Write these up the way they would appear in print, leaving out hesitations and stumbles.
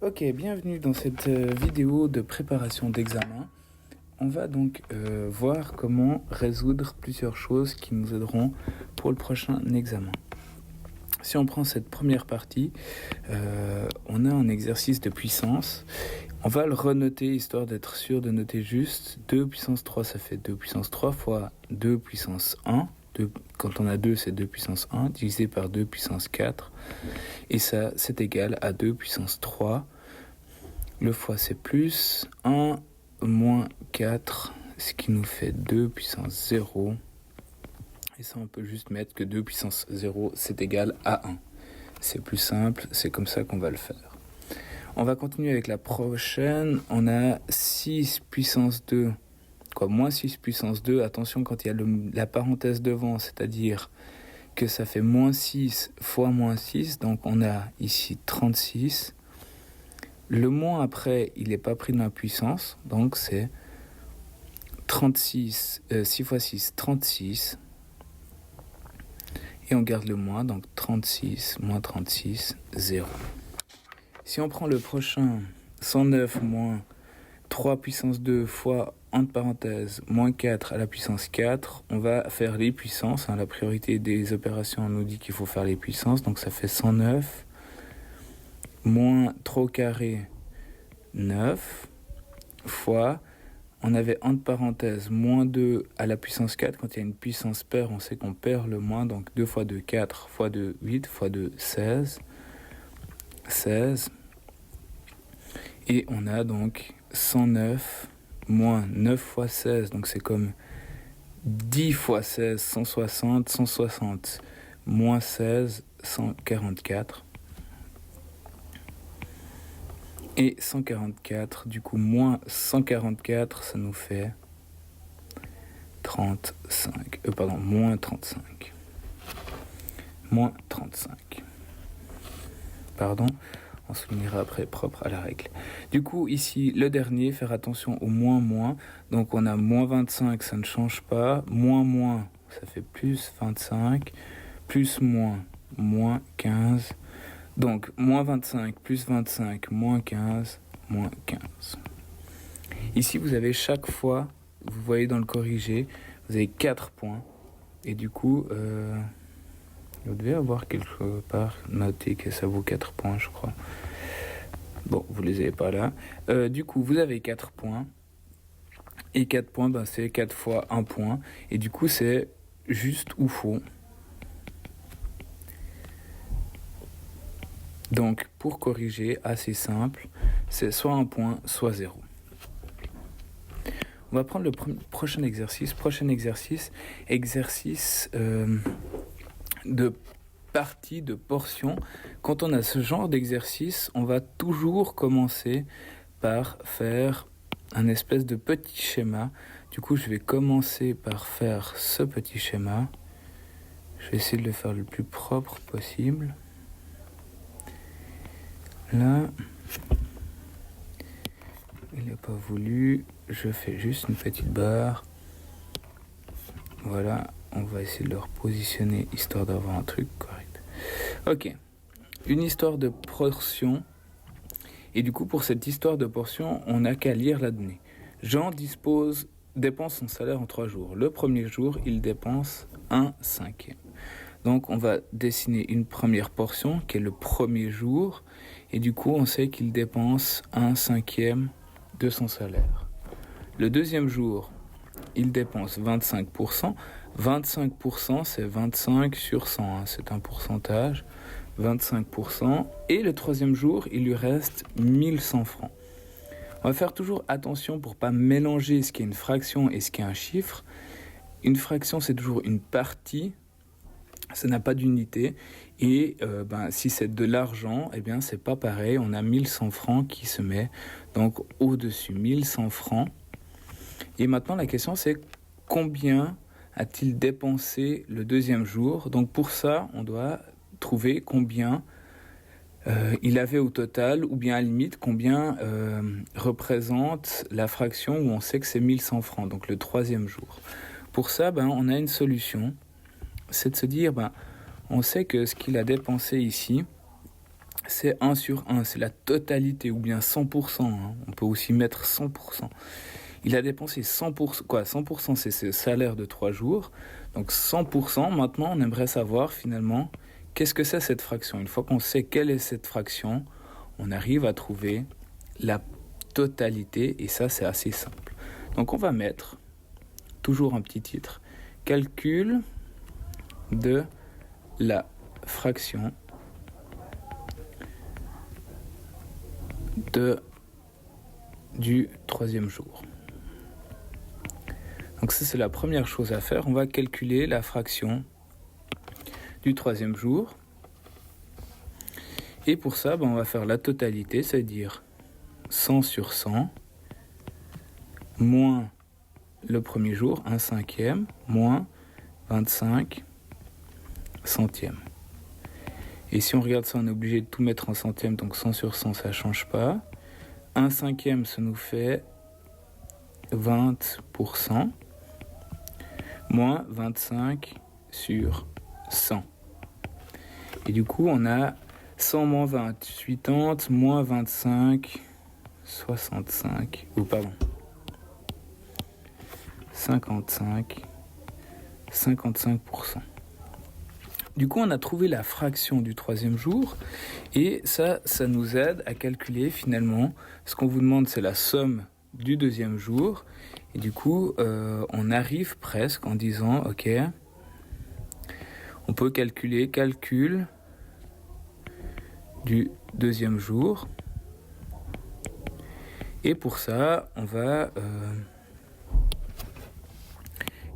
Ok, bienvenue dans cette vidéo de préparation d'examen. On va donc voir comment résoudre plusieurs choses qui nous aideront pour le prochain examen. Si on prend cette première partie, on a un exercice de puissance. On va le renoter histoire d'être sûr de noter juste. 2 puissance 3, ça fait 2 puissance 3 fois 2 puissance 1. Quand on a 2, c'est 2 puissance 1 divisé par 2 puissance 4. Et ça, c'est égal à 2 puissance 3. Le fois, c'est plus 1 moins 4, ce qui nous fait 2 puissance 0. Et ça, on peut juste mettre que 2 puissance 0, c'est égal à 1. C'est plus simple, c'est comme ça qu'on va le faire. On va continuer avec la prochaine. On a 6 puissance 2. Moins 6 puissance 2, attention quand il y a la parenthèse devant, c'est-à-dire que ça fait moins 6 fois moins 6, donc on a ici 36. Le moins après, il n'est pas pris dans la puissance, donc c'est 36, 6 fois 6, 36. Et on garde le moins, donc 36 moins 36, 0. Si on prend le prochain, 109 moins 3 puissance 2 fois, entre parenthèses, moins 4 à la puissance 4, on va faire les puissances. La priorité des opérations nous dit qu'il faut faire les puissances, donc ça fait 109 moins 3 au carré, 9, fois, on avait entre parenthèses, moins 2 à la puissance 4. Quand il y a une puissance paire, on sait qu'on perd le moins, donc 2 fois 2, 4, fois 2, 8, fois 2, 16. 16. Et on a donc 109 moins 9 fois 16, donc c'est comme 10 fois 16, 160, 160, moins 16, 144. Et 144, du coup, moins 144, ça nous fait 35. Moins 35. Moins 35. Pardon, on soulignera après propre à la règle. Du coup, ici, le dernier, faire attention au moins. Donc, on a moins 25, ça ne change pas. Moins, ça fait plus 25. Plus moins 15. Donc, moins 25, plus 25, moins 15, moins 15. Ici, vous avez chaque fois, vous voyez dans le corrigé, vous avez 4 points. Et du coup, vous devez avoir quelque part noté que ça vaut 4 points, je crois. Bon, vous les avez pas là. Du coup, vous avez 4 points. Et 4 points, c'est 4 fois 1 point. Et du coup, c'est juste ou faux. Donc, pour corriger, assez simple, c'est soit 1 point, soit 0. On va prendre le prochain exercice. Exercice de partie, de portion. Quand on a ce genre d'exercice, on va toujours commencer par faire un espèce de petit schéma. Du coup, je vais commencer par faire ce petit schéma. Je vais essayer de le faire le plus propre possible. Là, il n'a pas voulu, je fais juste une petite barre. Voilà, on va essayer de le repositionner histoire d'avoir un truc correct. Ok, une histoire de portion. Et du coup, pour cette histoire de portion, on n'a qu'à lire la donnée. Jean dépense son salaire en 3 jours. Le premier jour, il dépense 1/5. Donc, on va dessiner une première portion qui est le premier jour. Et du coup, on sait qu'il dépense 1/5 de son salaire. Le deuxième jour, il dépense 25%. 25%, c'est 25 sur 100. C'est un pourcentage. 25%. Et le troisième jour, il lui reste 1100 francs. On va faire toujours attention pour ne pas mélanger ce qui est une fraction et ce qui est un chiffre. Une fraction, c'est toujours une partie. Ça n'a pas d'unité. Et si c'est de l'argent, c'est pas pareil. On a 1100 francs qui se met donc au-dessus. 1100 francs. Et maintenant, la question, c'est combien a-t-il dépensé le deuxième jour? Donc pour ça, on doit trouver combien il avait au total, ou bien à la limite, combien représente la fraction où on sait que c'est 1100 francs, donc le troisième jour. Pour ça, on a une solution. C'est de se dire, on sait que ce qu'il a dépensé ici, c'est 1 sur 1, c'est la totalité, ou bien 100%, hein. On peut aussi mettre 100%. Il a dépensé 100%, 100% c'est ce salaire de 3 jours, donc 100%, maintenant on aimerait savoir finalement, qu'est-ce que c'est cette fraction? Une fois qu'on sait quelle est cette fraction, on arrive à trouver la totalité, et ça c'est assez simple. Donc on va mettre, toujours un petit titre, calcul de la fraction du 3e jour. Donc ça c'est la première chose à faire, on va calculer la fraction du 3e jour. Et pour ça, on va faire la totalité, c'est-à-dire 100 sur 100, moins le premier jour, 1/5, moins 25 centièmes. Et si on regarde ça, on est obligé de tout mettre en centièmes, donc 100 sur 100, ça ne change pas. 1/5, ça nous fait 20%, moins 25 sur 100. Et du coup, on a 100 moins 20, 80, moins 25, 65, ou pardon, 55, 55%. Du coup, on a trouvé la fraction du 3e jour, et ça nous aide à calculer finalement, ce qu'on vous demande, c'est la somme du 2e jour, et du coup, on arrive presque en disant, ok, on peut calculer, calcul du 2e jour. Et pour ça, on va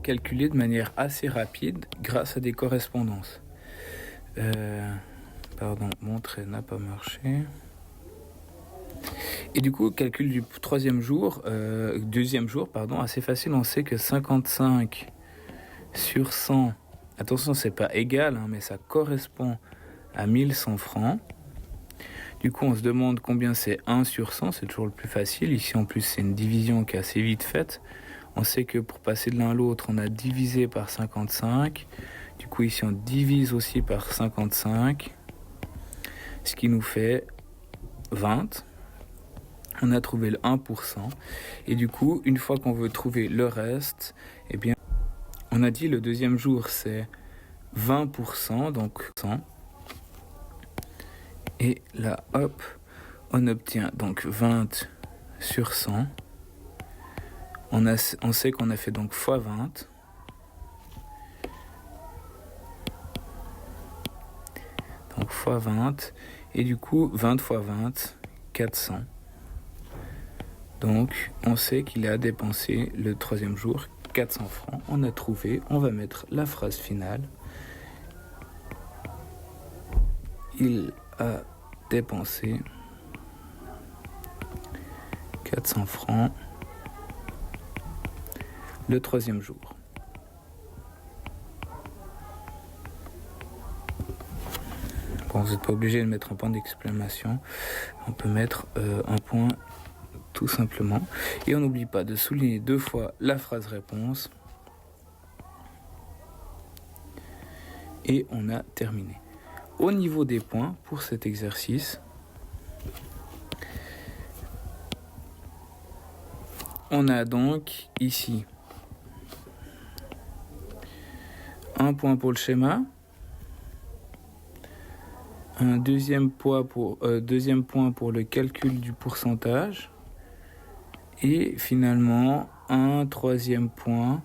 calculer de manière assez rapide grâce à des correspondances. Mon trait n'a pas marché. Et du coup, calcul du 2e jour, assez facile. On sait que 55 sur 100, attention, c'est pas égal, hein, mais ça correspond à 1100 francs. Du coup, on se demande combien c'est 1 sur 100, c'est toujours le plus facile. Ici, en plus, c'est une division qui est assez vite faite. On sait que pour passer de l'un à l'autre, on a divisé par 55. Du coup, ici, on divise aussi par 55, ce qui nous fait 20. On a trouvé le 1%. Et du coup, une fois qu'on veut trouver le reste, eh bien, on a dit le 2e jour, c'est 20%, donc 100. Et là, hop, on obtient donc 20 sur 100. On sait qu'on a fait donc fois 20. Donc fois 20. Et du coup, 20 fois 20, 400. Donc, on sait qu'il a dépensé le 3e jour 400 francs. On a trouvé, on va mettre la phrase finale. Il a dépensé 400 francs le 3e jour. Bon, vous n'êtes pas obligé de mettre un point d'exclamation. On peut mettre un point tout simplement. Et on n'oublie pas de souligner 2 fois la phrase réponse. Et on a terminé. Au niveau des points pour cet exercice, on a donc ici un point pour le schéma, un deuxième point pour le calcul du pourcentage, et finalement un 3e point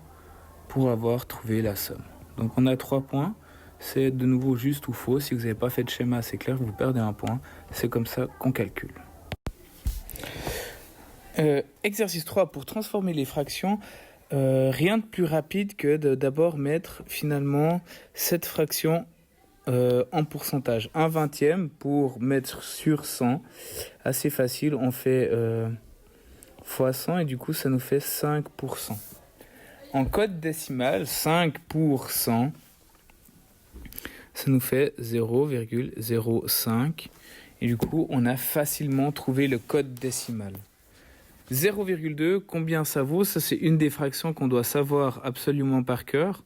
pour avoir trouvé la somme. Donc on a 3 points. C'est de nouveau juste ou faux. Si vous n'avez pas fait de schéma, c'est clair, vous perdez un point. C'est comme ça qu'on calcule. Exercice 3, pour transformer les fractions, rien de plus rapide que de d'abord mettre finalement cette fraction en pourcentage. 1/20 pour mettre sur 100. Assez facile, on fait fois 100 et du coup ça nous fait 5%. En code décimal, 5%, ça nous fait 0,05. Et du coup, on a facilement trouvé le code décimal. 0,2, combien ça vaut? Ça, c'est une des fractions qu'on doit savoir absolument par cœur.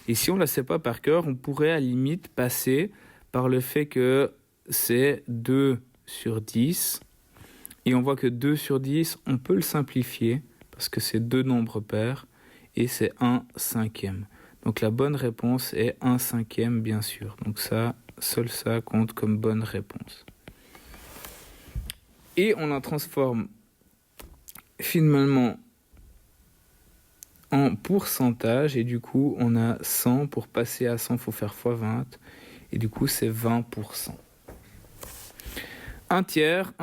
Et si on ne la sait pas par cœur, on pourrait à la limite passer par le fait que c'est 2 sur 10. Et on voit que 2 sur 10, on peut le simplifier parce que c'est deux nombres pairs et c'est 1/5. Donc la bonne réponse est 1/5, bien sûr. Donc ça, seul ça compte comme bonne réponse. Et on la transforme finalement en pourcentage. Et du coup, on a 100. Pour passer à 100, il faut faire x 20. Et du coup, c'est 20%. Un tiers,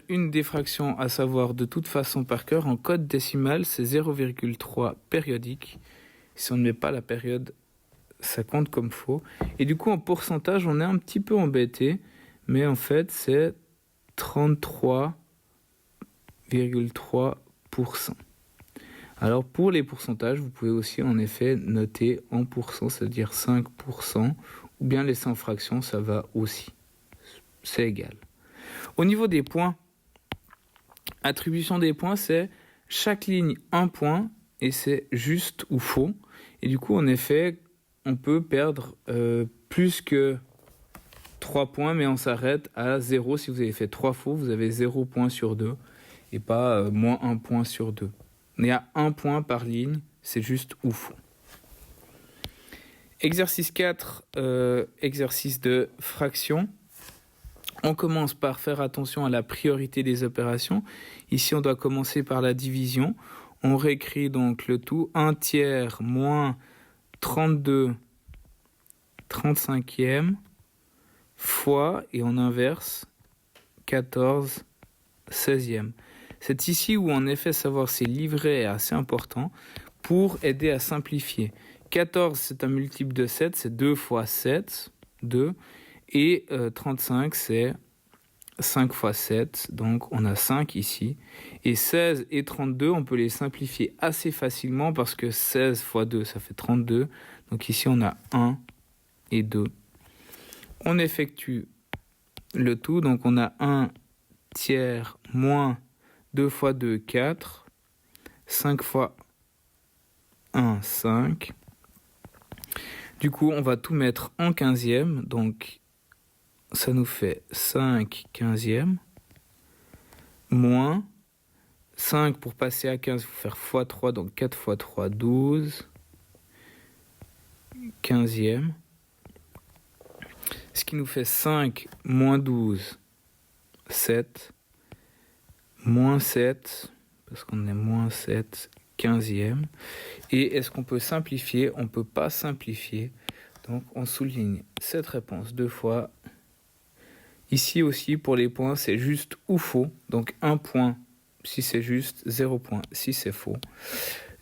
une des fractions à savoir de toute façon par cœur. En code décimal, c'est 0,3 périodique. Si on ne met pas la période, ça compte comme faux. Et du coup, en pourcentage, on est un petit peu embêté. Mais en fait, c'est 33,3%. Alors, pour les pourcentages, vous pouvez aussi en effet noter en pourcent, c'est-à-dire 5%. Ou bien laisser en fraction, ça va aussi. C'est égal. Au niveau des points, attribution des points, c'est chaque ligne un point et c'est juste ou faux. Et du coup, en effet, on peut perdre plus que 3 points, mais on s'arrête à 0. Si vous avez fait 3 faux, vous avez 0 point sur 2 et pas moins 1 point sur 2. Il y a 1 point par ligne, c'est juste ou faux. Exercice 4, exercice de fraction. On commence par faire attention à la priorité des opérations. Ici, on doit commencer par la division. On réécrit donc le tout. 1/3 moins 32 35e fois, et on inverse, 14 16e. C'est ici où en effet savoir si livret est assez important pour aider à simplifier. 14, c'est un multiple de 7, c'est 2 fois 7, 2. Et 35, c'est 5 fois 7, donc on a 5 ici. Et 16 et 32, on peut les simplifier assez facilement parce que 16 fois 2, ça fait 32. Donc ici, on a 1 et 2. On effectue le tout, donc on a 1/3 moins 2 fois 2, 4. 5 fois 1, 5. Du coup, on va tout mettre en 15e, donc ça nous fait 5 15e, moins 5 pour passer à 15, il faut faire x 3, donc 4 fois 3, 12, 15e. Ce qui nous fait 5 moins 12, 7, moins 7, parce qu'on est moins 7, 15e. Et est-ce qu'on peut simplifier? On ne peut pas simplifier. Donc on souligne cette réponse deux fois. Ici aussi, pour les points, c'est juste ou faux. Donc 1 point si c'est juste, 0 point si c'est faux.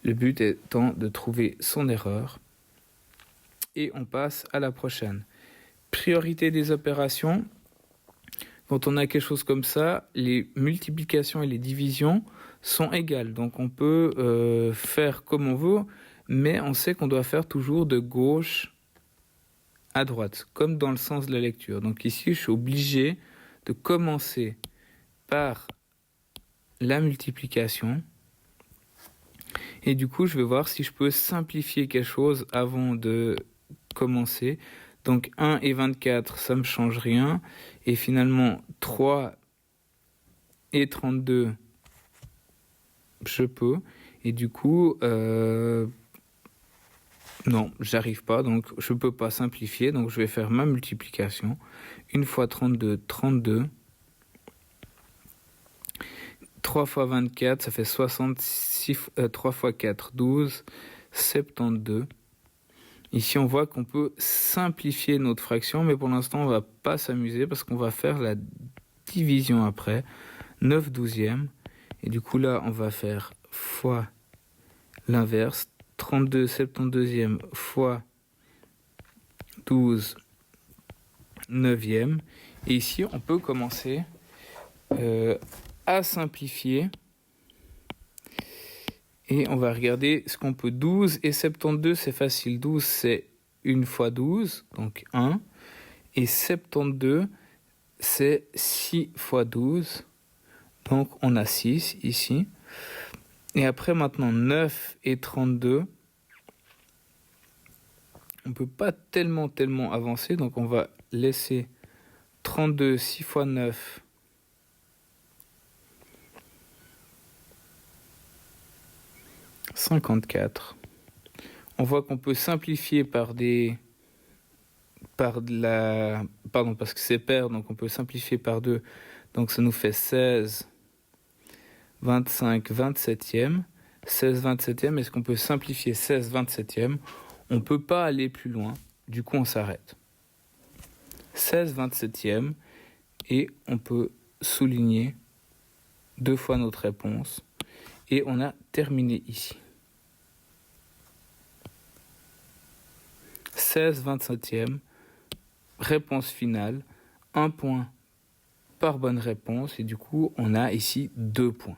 Le but étant de trouver son erreur. Et on passe à la prochaine. Priorité des opérations. Quand on a quelque chose comme ça, les multiplications et les divisions sont égales. Donc on peut faire comme on veut, mais on sait qu'on doit faire toujours de gauche à droite, comme dans le sens de la lecture. Donc ici, je suis obligé de commencer par la multiplication. Et du coup, je vais voir si je peux simplifier quelque chose avant de commencer. Donc 1 et 24, ça ne me change rien. Et finalement, 3 et 32, je peux. Et du coup, non, j'arrive pas, donc je peux pas simplifier, donc je vais faire ma multiplication. 1 fois 32, 32. 3 fois 24, ça fait 66, 3 fois 4, 12, 72. Ici, on voit qu'on peut simplifier notre fraction, mais pour l'instant, on va pas s'amuser parce qu'on va faire la division après. 9 douzièmes. Et du coup, là, on va faire fois l'inverse. 32 72e fois 12 9e. Et ici, on peut commencer à simplifier. Et on va regarder ce qu'on peut. 12 et 72, c'est facile. 12, c'est 1 fois 12, donc 1. Et 72, c'est 6 fois 12. Donc on a 6 ici. Et après, maintenant, 9 et 32. On ne peut pas tellement avancer, donc on va laisser 32, 6 fois 9. 54. On voit qu'on peut simplifier parce que c'est pair, donc on peut simplifier par 2. Donc ça nous fait 16, 25, 27e. 16, 27e, est-ce qu'on peut simplifier 16, 27e? On ne peut pas aller plus loin, du coup on s'arrête. 16, 27e, et on peut souligner 2 fois notre réponse. Et on a terminé ici. 16, 27e, réponse finale, 1 point par bonne réponse, et du coup on a ici 2 points.